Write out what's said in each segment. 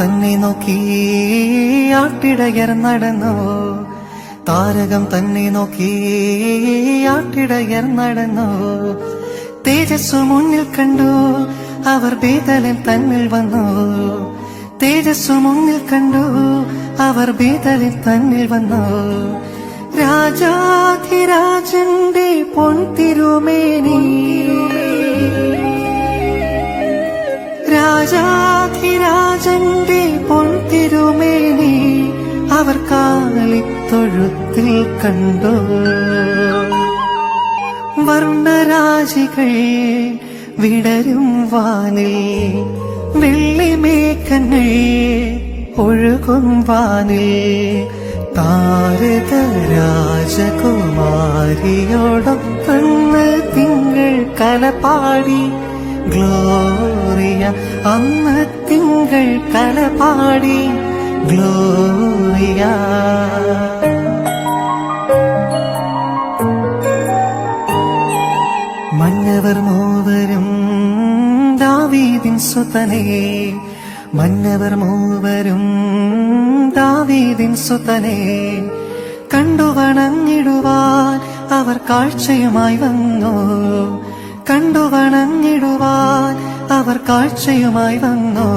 തന്നെ നോക്കി ആട്ടിടയർ നടന്നു. താരകം തന്നെ നോക്കി ആട്ടിടയർ നടന്നു. തേജസ്സു മുന്നിൽ കണ്ടു അവർ ബേതലേം തന്നിൽ വന്നു. തേജസ്സു മുന്നിൽ കണ്ടു അവർ ബേതലേം തന്നിൽ വന്നു. രാജാധിരാജന്റെ പൊൻതിരുമേനി, രാജാധിരാജന്റെ പൊൻതിരുമേനി അവർ കാലിത്തൊഴുത്തിൽ കണ്ടു. വർണ്ണരാജികൾ വിടരും വാനിൽ, വെള്ളിമേഘങ്ങൾ ഒഴുകും വാനിൽ. താരക രാജകുമാരിയോടൊപ്പന്ന് തിങ്കൾ കലപാടി ഗ്ലോറിയ. അന്ന് തിങ്കൾ കലപാടി ഗ്ലോറിയ. മന്നവർ മൂവരും ദാവീദിൻ സുതനേ, മന്നവർ മൂവരും ദാവീദിൻ സുതനേ. കണ്ടു വണങ്ങിടുവാൻ അവർ കാഴ്ചയുമായി വന്നു. കണ്ടു വണങ്ങിടുവാൻ അവർ കാഴ്ചയുമായി വന്നു.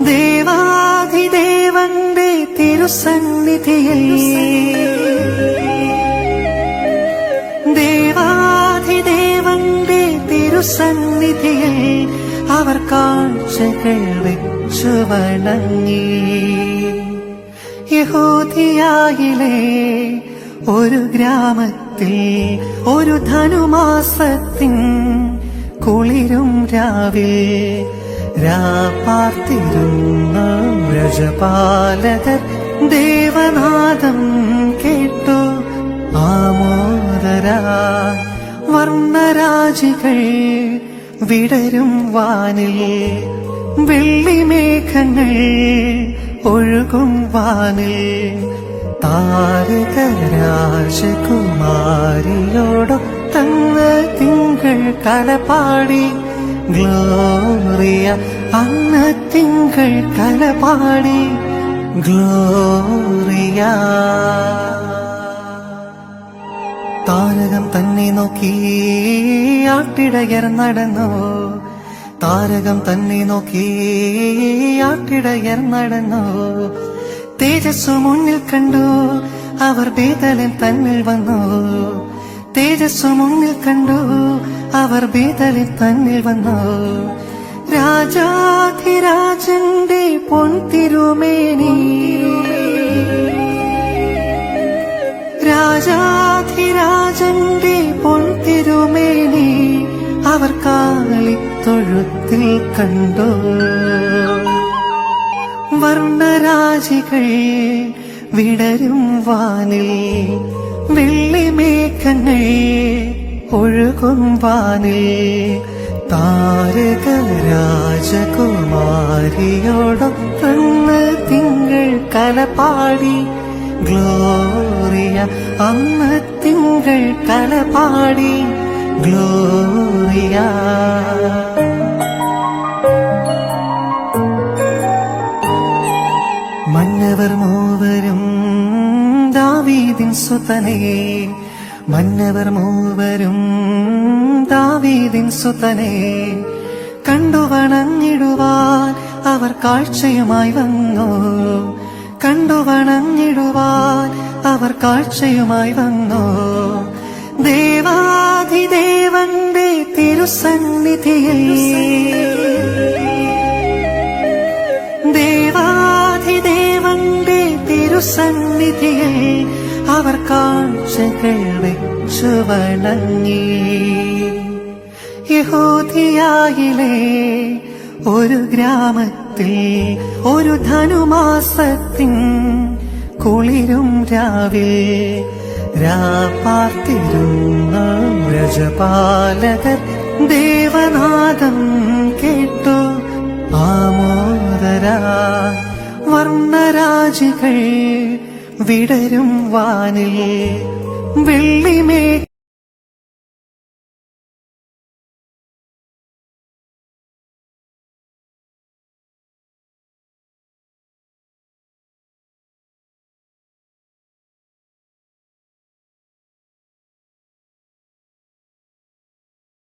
ദേവാധിദേവന്റെ തിരുസന്നിധിയിൽ, ദേവാധിദേവന്റെ തിരുസന്നിധിയിൽ അവർ കാഴ്ചകൾ വെച്ചു വണങ്ങി. യഹൂദിയായിലെ ഒരു ഗ്രാമത്തിൽ ഒരു ധനുമാസത്തിൻ കുളിരും രാവിൽ രാപ്പാർത്തിരുന്ന വ്രജപാലകർ ദേവനാദം കേട്ടു ആമോദരായി. വർണ്ണരാജികൾ വിടരും വാനിൽ, വെള്ളിമേഘങ്ങൾ ഒഴുകും വാനിൽ. താരക രാജകുമാരിയോടൊത്തന്ന് തിങ്കൾ കലപാടി ഗ്ലോറിയ. അന്ന് തിങ്കൾ കലപാടി ഗ്ലോറിയ. താരകം തന്നെ നോക്കി ആട്ടിടയർ നടന്നു. താരകം തന്നെ നോക്കി ആട്ടിടയർ നടന്നു. തേജസ്സു മുന്നിൽ കണ്ടു അവർ ബേതലേം തന്നിൽ വന്നു. തേജസ്സു മുന്നിൽ കണ്ടു അവർ ബേതലേം തന്നിൽ വന്നു. രാജാധിരാജന്റെ പൊൻതിരുമേനി, രാജാധിരാജന്റെ പൊൻതിരുമേനി അവർ കാലിത്തൊഴുത്തിൽ കണ്ടു. വർണ്ണരാജികൾ വിടരും വാനിൽ, വെള്ളിമേഘങ്ങൾ ഒഴുകും വാനിൽ. താരക രാജകുമാരിയോടൊപ്പന്ന് തിങ്കൾ കലപാടി ഗ്ലോറിയ. അന്ന് തിങ്കൾ കലപാടി ഗ്ലോറിയ. മന്നവർ മൂവരും ദാവീദിൻ സുതനേ, മന്നവർ മൂവരും ദാവീദിൻ സുതനേ. കണ്ടു വണങ്ങിടുവാൻ അവർ കാഴ്ചയുമായി വന്നു. കണ്ടു വണങ്ങിടുവാൻ അവർ കാഴ്ചയുമായി വന്നു. ദേവാധിദേവന്റെ തിരുസന്നിധിയിൽ, ദേവാധിദേവന്റെ തിരുസന്നിധിയിൽ അവർ കാഴ്ചകൾ വെച്ചു വണങ്ങി. യഹൂദിയായിലെ ഒരു ഗ്രാമത്തിൽ ഒരു ധനുമാസത്തിൻ കുളിരും രാവിൽ രാപ്പാർത്തിരുന്ന വ്രജപാലകർ ദേവനാദം കേട്ടു ആമോദരായി. വർണ്ണരാജികൾ വിടരും വാനിൽ, വെള്ളിമേഘങ്ങൾ